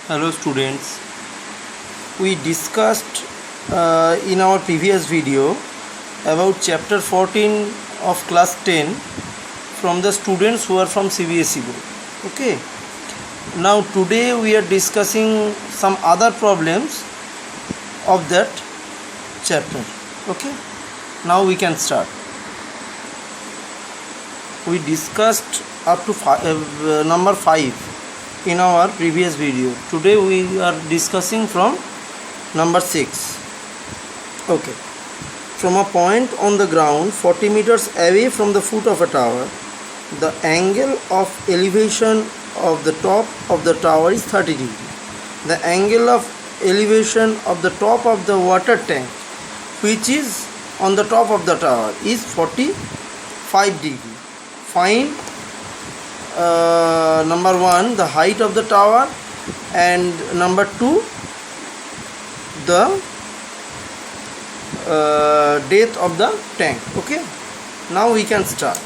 Hello students, we discussed in our previous video about chapter 14 of class 10 from the students who are from CBSE board. Okay, now today we are discussing some other problems of that chapter. Okay, now we can start. We discussed up to number 5 in our previous video. Today we are discussing from number 6. Okay, from a point on the ground 40 meters away from the foot of a tower, the angle of elevation of the top of the tower is 30 degrees. The angle of elevation of the top of the water tank, which is on the top of the tower, is 45 degrees. Find number 1 the height of the tower, and number 2 the depth of the tank. Okay, now we can start.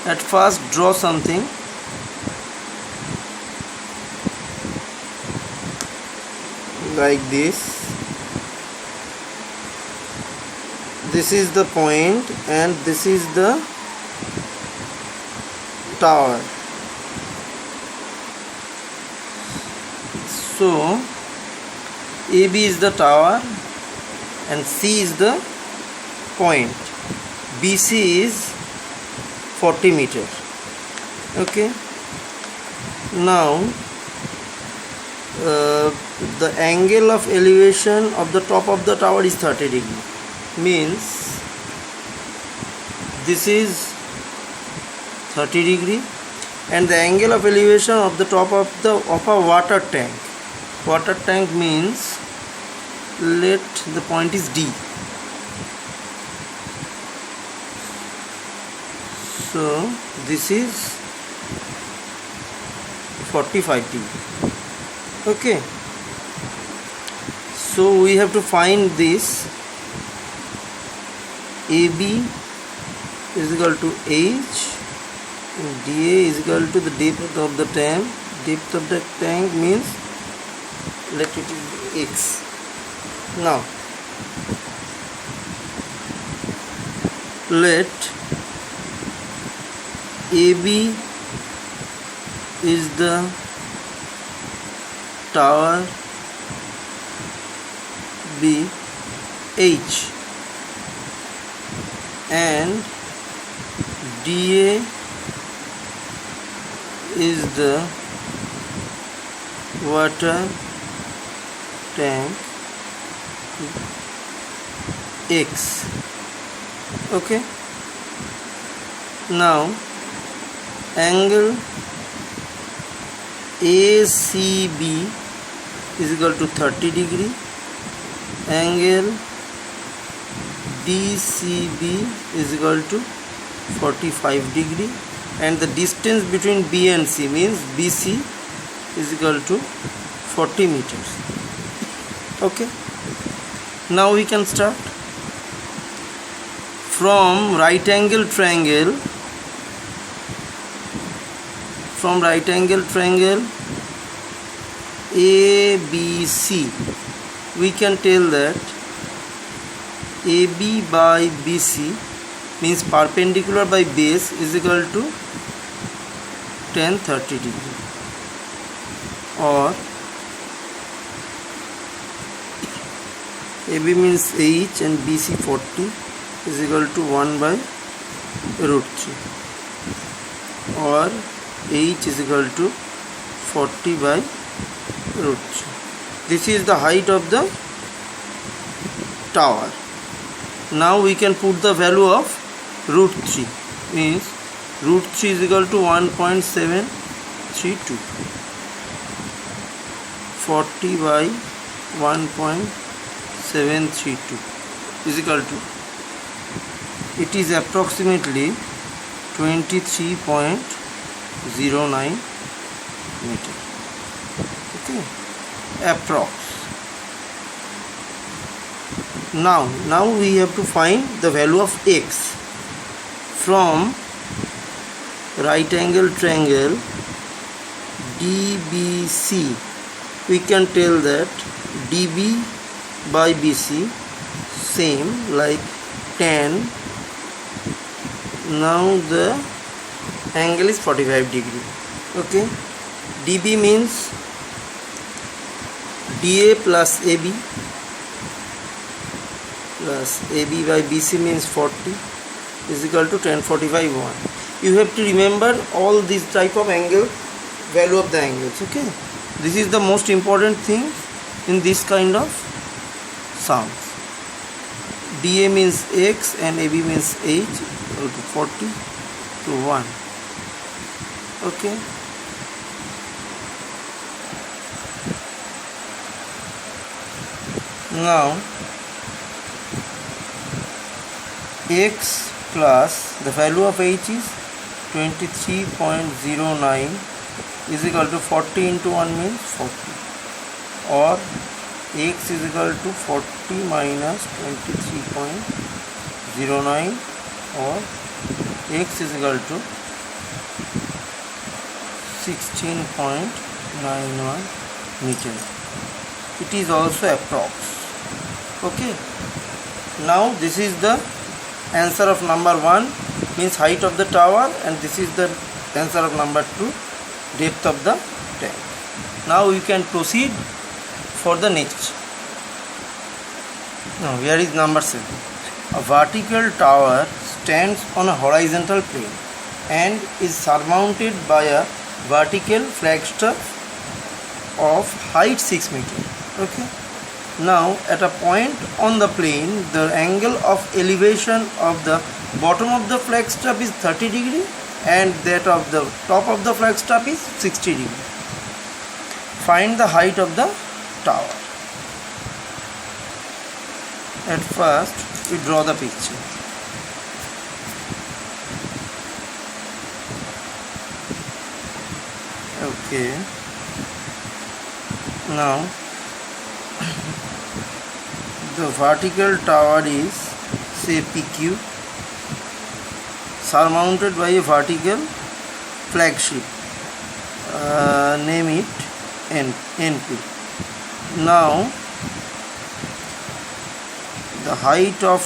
At first draw something like this. This is the point and this is the tower. So AB is the tower and C is the point. BC is 40 meters. Okay, now the angle of elevation of the top of the tower is 30 degrees. Means this is 30 degree, and the angle of elevation of the top of a water tank. Water tank means, let the point is D. So this is 45 degree. Okay, so we have to find this. AB is equal to H and dA is equal to the depth of the tank. Depth of the tank means, let it be X. Now let AB is the tower, be H, and dA is the water tank, X. Okay, now angle ACB is equal to 30 degree, angle DCB is equal to 45 degree, and the distance between B and C means BC is equal to 40 meters. Okay, now we can start. From right angle triangle ABC, we can tell that AB by BC means perpendicular by base is equal to tan 30 degree, or AB means H and BC 40 is equal to 1 by root 3, or H is equal to 40 by root 3. This is the height of the tower. Now we can put the value of root 3, means root 3 is equal to 1.732. 40 by 1.732 is equal to, it is approximately 23.09 meter. Okay, approx. Now we have to find the value of x. from right angle triangle DBC, we can tell that DB by BC same like tan. Now the angle is 45 degree. Okay, DB means DA plus AB by BC means 40 is equal to tan 45 1. You have to remember all these type of angle, value of the angles. Okay, this is the most important thing in this kind of sums. DA means X and AB means H, equal to 40 to 1. Okay, now X plus the value of H is 23.09 is equal to 40 into 1 means 40, or X is equal to 40 minus 23.09, or X is equal to 16.91 meter. It is also approx. Okay, now this is the answer of number 1, means height of the tower, and this is the answer of number 2, depth of the tank. Now we can proceed for the next. Now here is number 7. A vertical tower stands on a horizontal plane and is surmounted by a vertical flagstaff of height 6 meter. Okay, now at a point on the plane, the angle of elevation of the bottom of the flagstaff is 30 degree and that of the top of the flagstaff is 60 degree. Find the height of the tower. At first we draw the picture. Okay, now the vertical tower is say PQ, surmounted by a vertical flagship, name it NP. Now the height of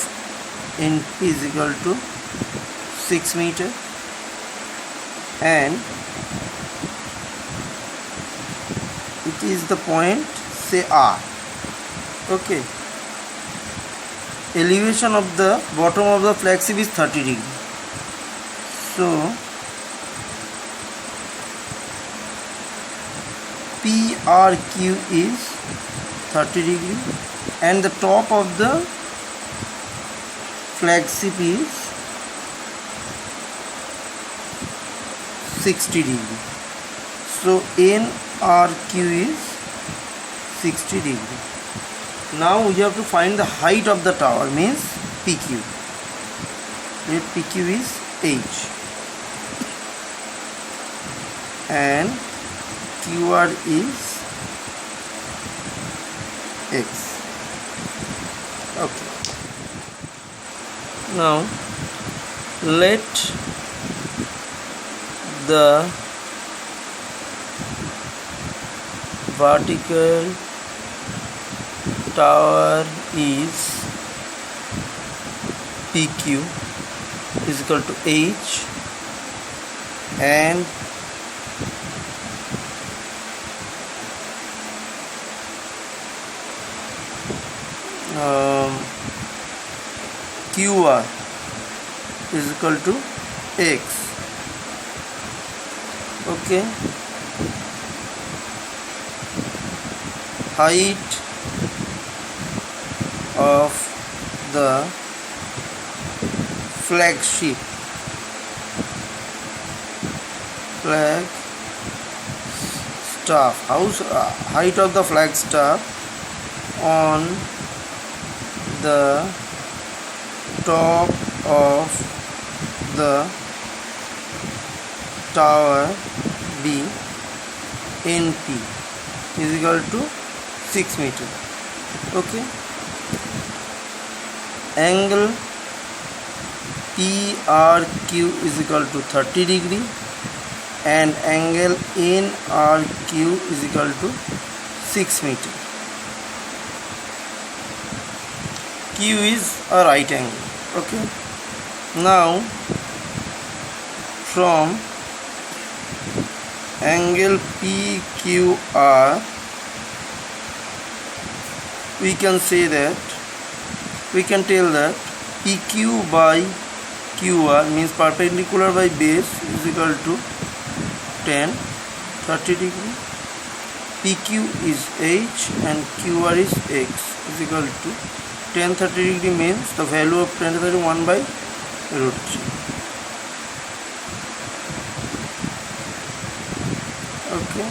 NP is equal to 6 meter and it is the point say R. Okay, elevation of the bottom of the flagship is 30 degree. So PRQ is 30 degree and the top of the flagship is 60 degree. So NRQ is 60 degree. Now we have to find the height of the tower, means PQ. Let PQ is H and QR is X. Okay. Now let the vertical tower is PQ is equal to H and QR is equal to X. Okay, height of the flagship staff, height of the flag staff on the top of the tower B NP is equal to 6 meter. Okay, angle PRQ is equal to 30 degree and angle NRQ is equal to 6 meter. Q is a right angle. Okay. Now from angle PQR we can say that we can tell that PQ by QR means perpendicular by base is equal to 30 degree. PQ is H and QR is X is equal to 30 degree means the value of 30 1 by root 3. Okay.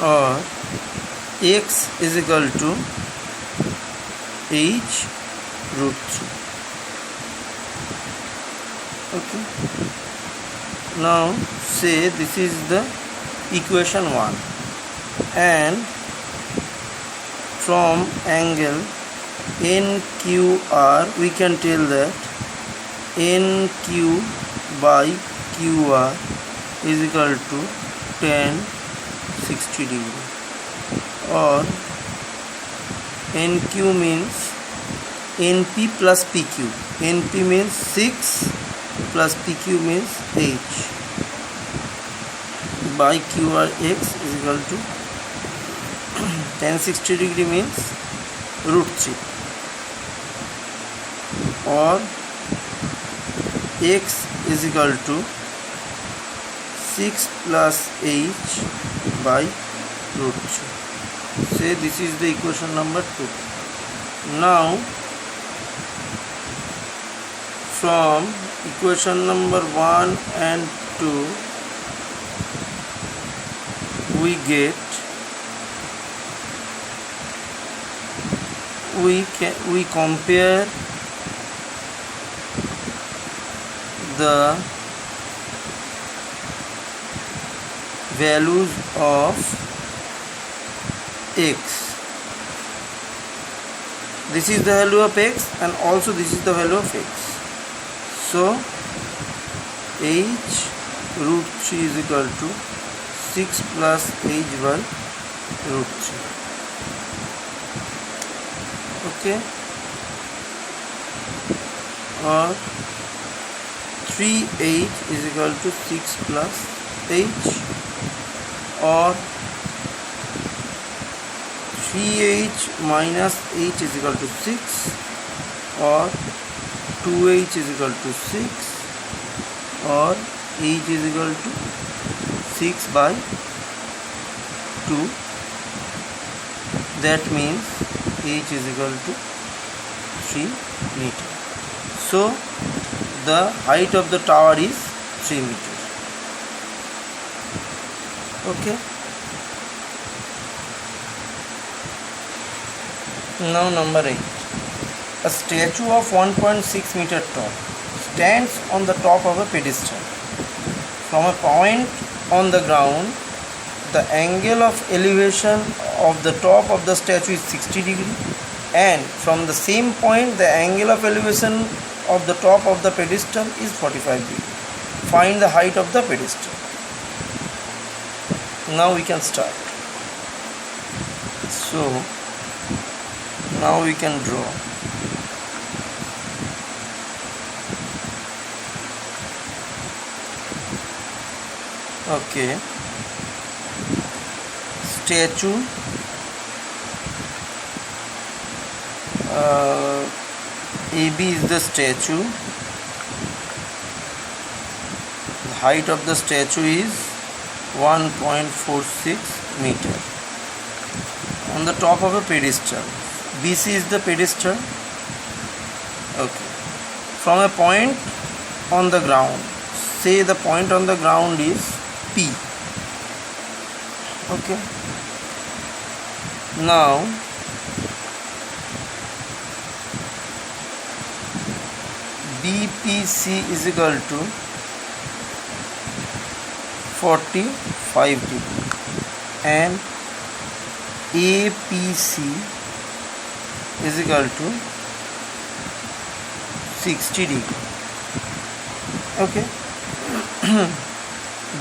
Or X is equal to H root 3. Okay. Now say this is the equation 1 and from angle NQR we can tell that NQ by QR is equal to 60 degree, or NQ means NP plus PQ. NP means 6 plus PQ means H by QRX is equal to 60 degree means root 3, or X is equal to 6 plus H by root 3. Say this is the equation number 2. Now from equation number 1 and 2 we compare the values of X. This is the value of X and also this is the value of X. So H root 3 is equal to 6 plus H by root 3. Okay. Or 3H is equal to 6 plus H, or 3H minus H is equal to 6, or 2H is equal to 6, or H is equal to 6 by 2. That means H is equal to 3 meter. So the height of the tower is 3 meters. Okay. Now number 8. A statue of 1.6 meter tall stands on the top of a pedestal. From a point on the ground, the angle of elevation of the top of the statue is 60 degree, and from the same point the angle of elevation of the top of the pedestal is 45 degree. Find the height of the pedestal. Now we can start. So now we can draw. Okay. Statue. AB is the statue. The height of the statue is 1.46 meter on the top of a pedestal. BC is the pedestal. Okay. From a point on the ground, say the point on the ground is P. Okay. Now BPC is equal to 45 degree and APC is equal to 60 degree. Okay.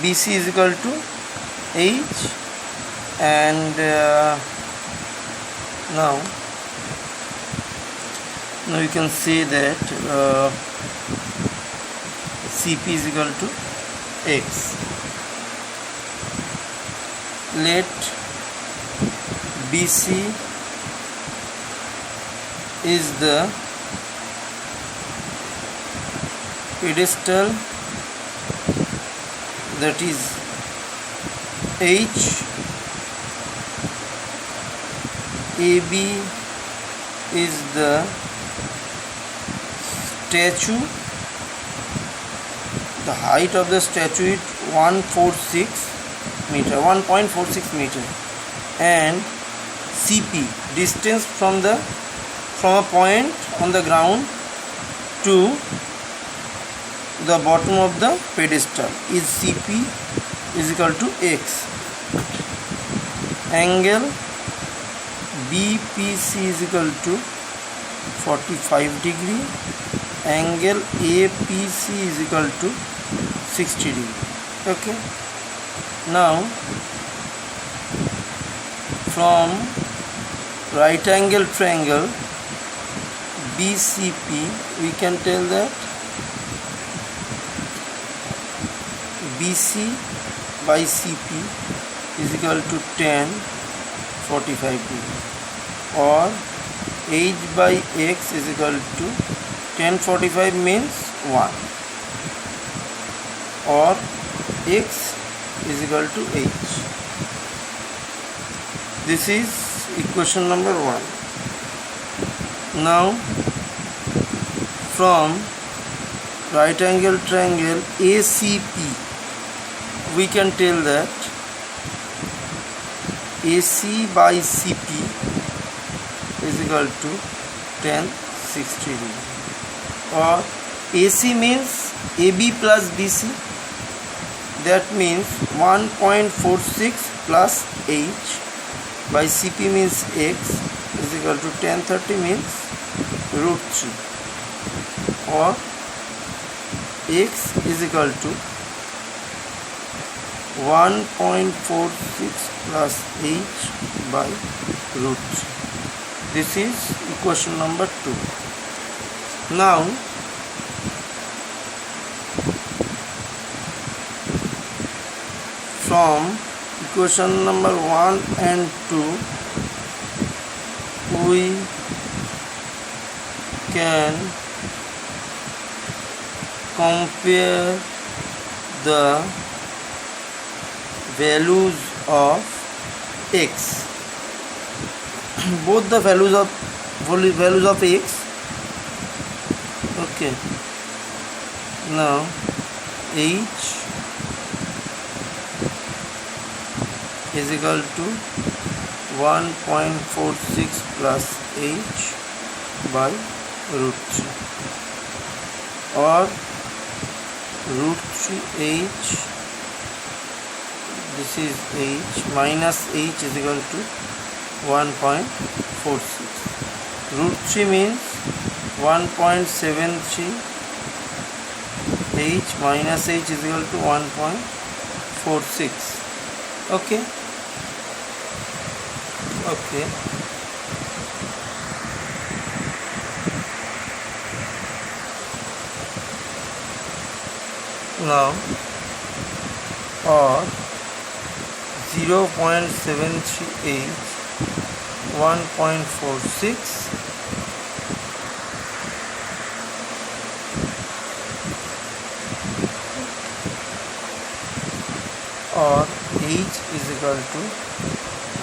BC is equal to H, and now you can say that CP is equal to X. Let BC is the pedestal, that is H. AB is the statue. The height of the statue is 1.46 meter, and CP, distance from a point on the ground to the bottom of the pedestal, is CP is equal to X. Angle BPC is equal to 45 degree. Angle APC is equal to 60 degree. Okay. Now from right angle triangle BCP, we can tell that BC by CP is equal to tan 45 degree, or H by X is equal to tan 45 means 1, or X is equal to H. This is equation number 1. Now from right angle triangle ACP, we can tell that AC by CP is equal to tan 60 degree, or AC means AB plus BC, that means 1.46 plus H by CP means X is equal to tan 30 means root 3, or X is equal to 1.46 plus H by root 3. This is equation number 2. Now from equation number 1 and 2, we can compare the values of X. Both the values of X. Okay. Now H is equal to 1.46 plus H by root 3, or root 3H, this is H, minus H is equal to 1.46. Root 3 means 1.73, H minus H is equal to 1.46. Okay. Okay. Now, or 0.738 1.46 or H is equal to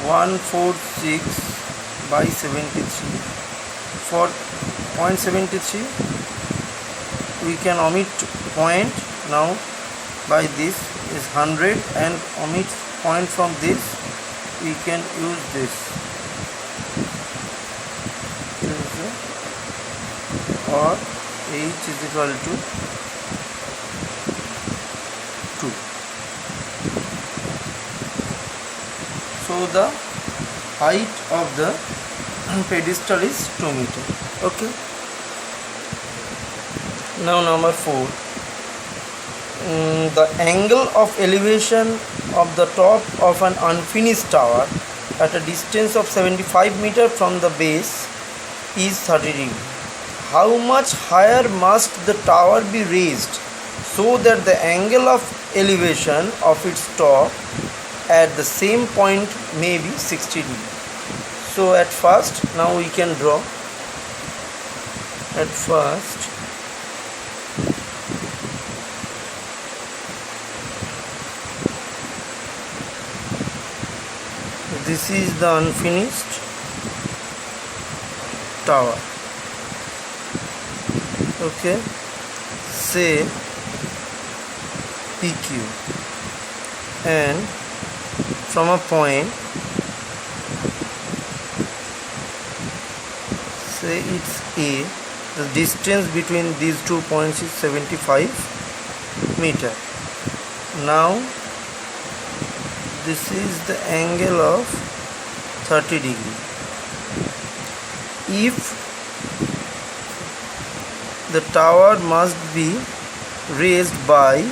146 by 73. For 0.73 we can omit point. Now by this is 100 and omit point from this, we can use this, or H is equal to 2. So the height of the pedestal is 2 meter. Okay. Now number 4. The angle of elevation of the top of an unfinished tower at a distance of 75 meters from the base is 30 degrees. How much higher must the tower be raised so that the angle of elevation of its top at the same point may be 60 degrees? So at first, now we can draw. At first, this is the unfinished tower. Okay, say PQ, and from a point, say it's A, the distance between these 2 points is 75 meters. Now this is the angle of 30 degrees. If the tower must be raised by,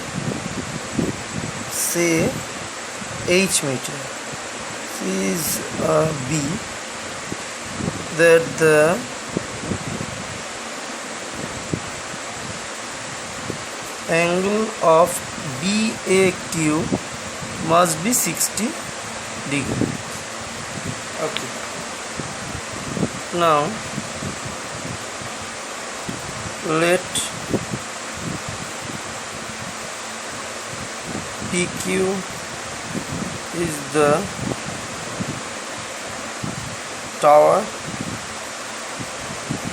say, h meter, this is B, that the angle of BAQ must be 60 degrees. Okay. Now let PQ is the tower,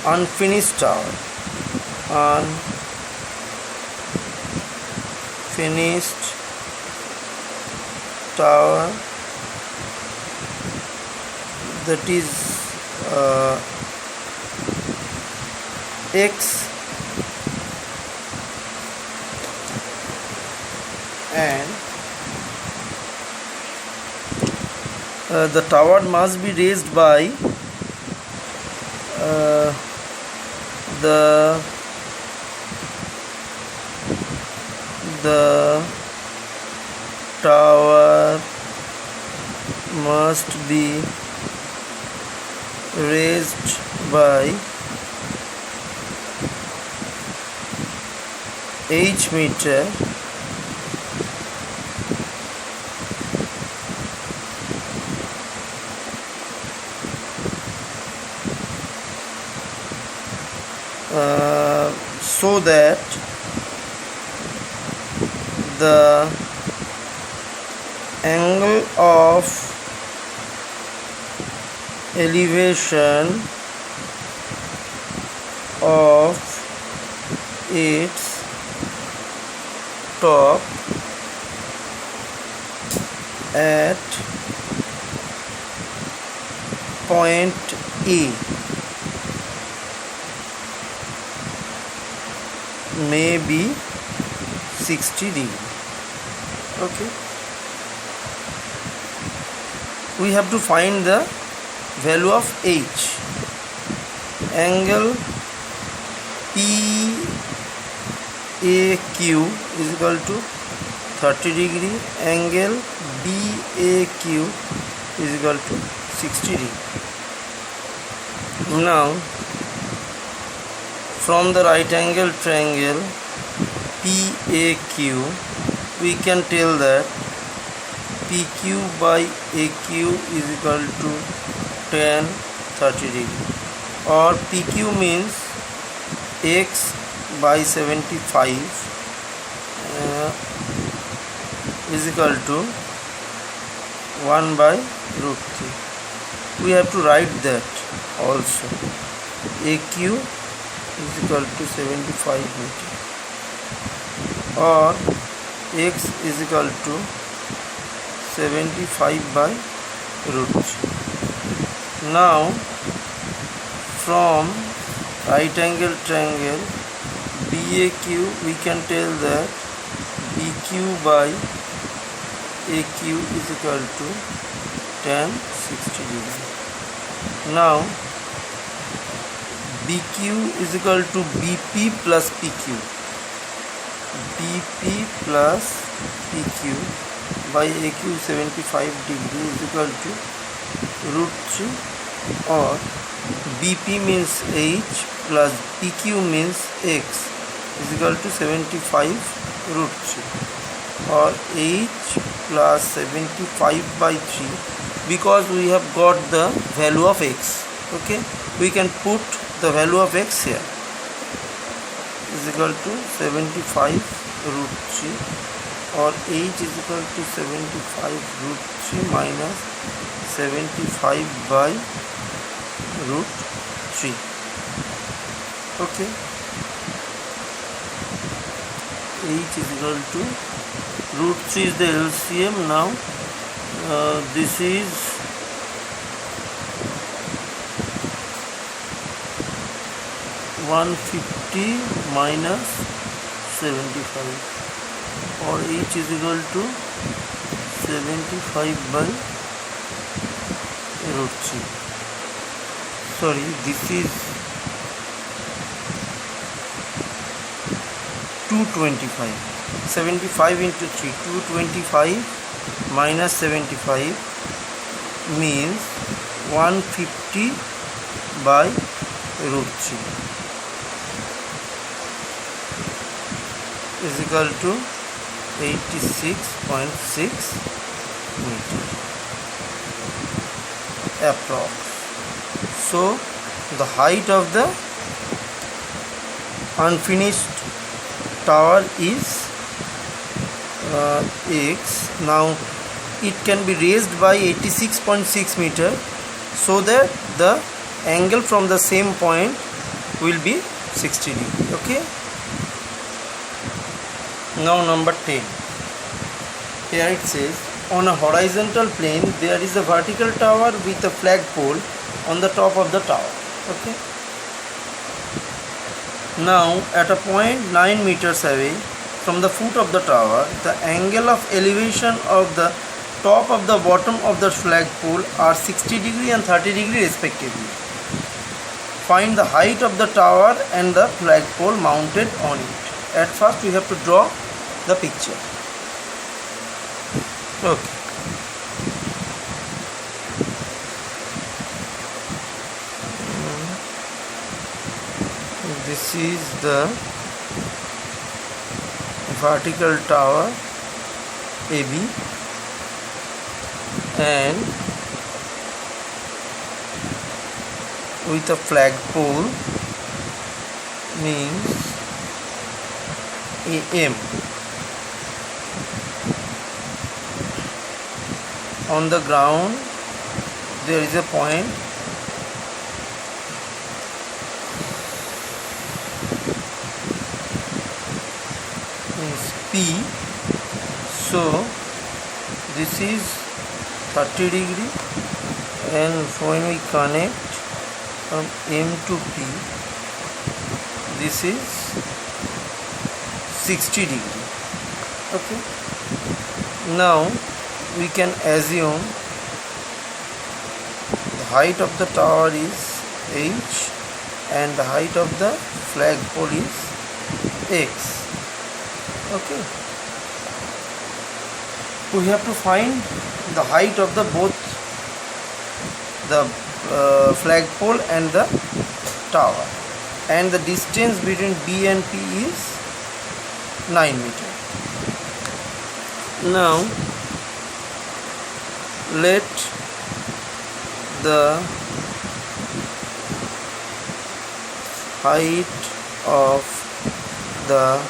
unfinished tower, unfinished tower, that is X, and the tower must be raised by the tower must be raised by h meter so that the angle of elevation of its top at point A may be 60 degrees. Okay, we have to find the value of H. Angle PAQ is equal to 30 degree, angle BAQ is equal to 60 degree. Now from the right angle triangle PAQ, we can tell that PQ by AQ is equal to tan 30 degree, or PQ means X by 75 is equal to 1 by root 3. We have to write that also. AQ is equal to 75 meter, or X is equal to 75 by root 3. Now from right angle triangle BAQ, we can tell that BQ by AQ is equal to tan 60 degree. Now BQ is equal to BP plus PQ. BP plus PQ by AQ 75 degree is equal to root 3, or BP means H plus PQ means X is equal to 75 root 3, or H plus 75 by 3, because we have got the value of X. Okay, we can put the value of X here, is equal to 75 root 3, or H is equal to 75 root 3 minus 75 by root 3. Okay, H is equal to root 3 is the LCM. Now this is 150 minus 75, or H is equal to 75 by root 3. Sorry, this is 225. 75 into 3, 225 minus 75 means 150 by root 3 is equal to 86.6 meter approx. So the height of the unfinished tower is X. Now it can be raised by 86.6 meter, so that the angle from the same point will be 60 degree. Okay, now number 10. Here it says, on a horizontal plane there is a vertical tower with a flagpole on the top of the tower. Okay, now at a point 9 meters away from the foot of the tower, the angle of elevation of the top of the bottom of the flagpole are 60 degree and 30 degree respectively. Find the height of the tower and the flagpole mounted on it. At first we have to draw the picture. Okay. This is the vertical tower AB, and with a flagpole means AM. On the ground there is a point P, so this is 30 degree, and when we connect from M to P, this is 60 degree. Okay, now we can assume the height of the tower is H and the height of the flagpole is X. Okay, we have to find the height of the both the flagpole and the tower, and the distance between B and P is 9 meter. Now let the height of the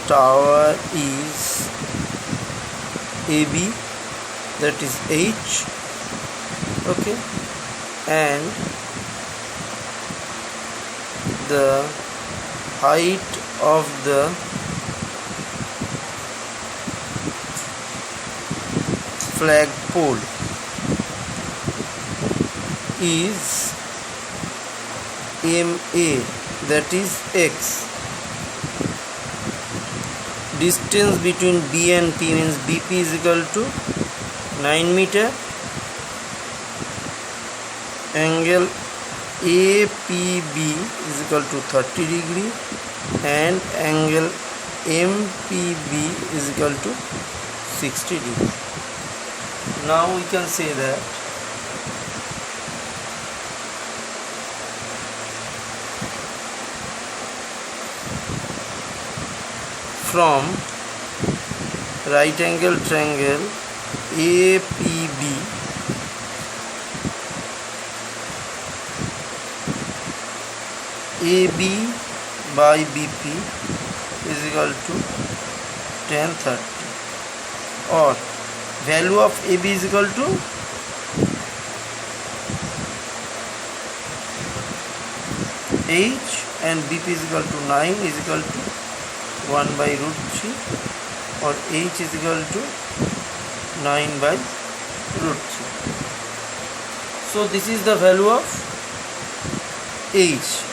tower is AB, that is H. Okay, and the height of the flagpole is MA, that is X. Distance between B and P means BP is equal to 9 meter. Angle APB is equal to 30 degree and angle MPB is equal to 60 degree. Now we can say that from right angle triangle APB, AB by BP is equal to tan 30, or value of AB is equal to H and BP is equal to 9 is equal to 1 by root 3, or H is equal to 9 by root 3. So this is the value of H.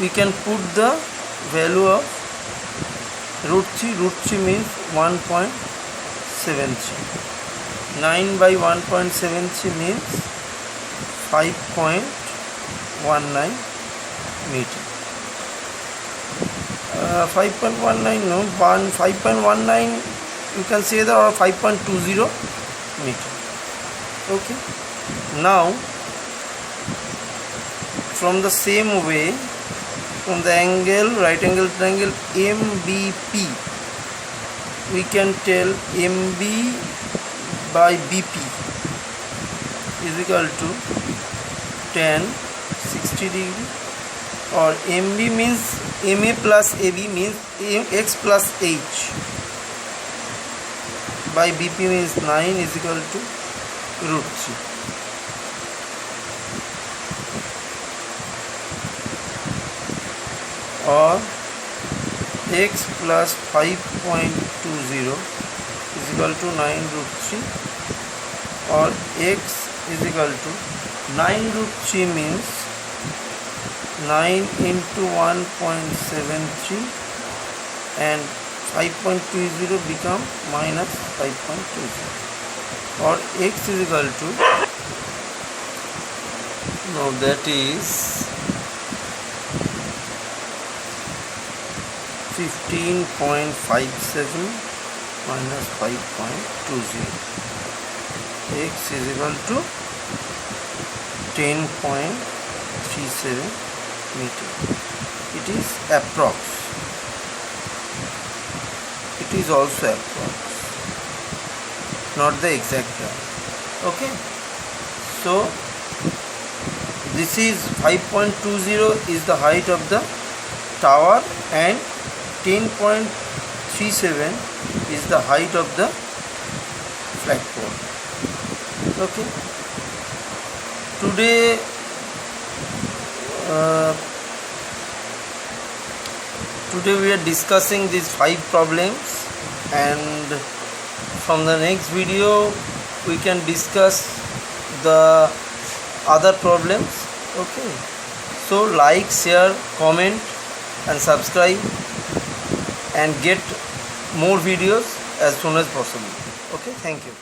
We can put the value of root 3. Root 3 means 1.73. 9 by 1.73 means 5.19 meter. 5.19 no, 5.19 you can say that, or 5.20 meter. Okay. Now from the same way, from the angle right angle triangle MBP, we can tell MB by BP is equal to tan 60 degree, or MB means MA plus AB means X plus H by BP means 9 is equal to root 3. Or X plus 5.20 is equal to 9 root 3, or X is equal to 9 root 3 means 9 into 1.73 and 5.20 become minus 5.20, or X is equal to, now that is 15.57 minus 5.20. X is equal to 10.37 meter. It is approx. It is also approx, not the exact value. Okay. So this is 5.20 is the height of the tower and 10.37 is the height of the flagpole. Okay. Today we are discussing these 5 problems, and from the next video we can discuss the other problems. Okay. So like, share, comment and subscribe and get more videos as soon as possible. Okay, thank you.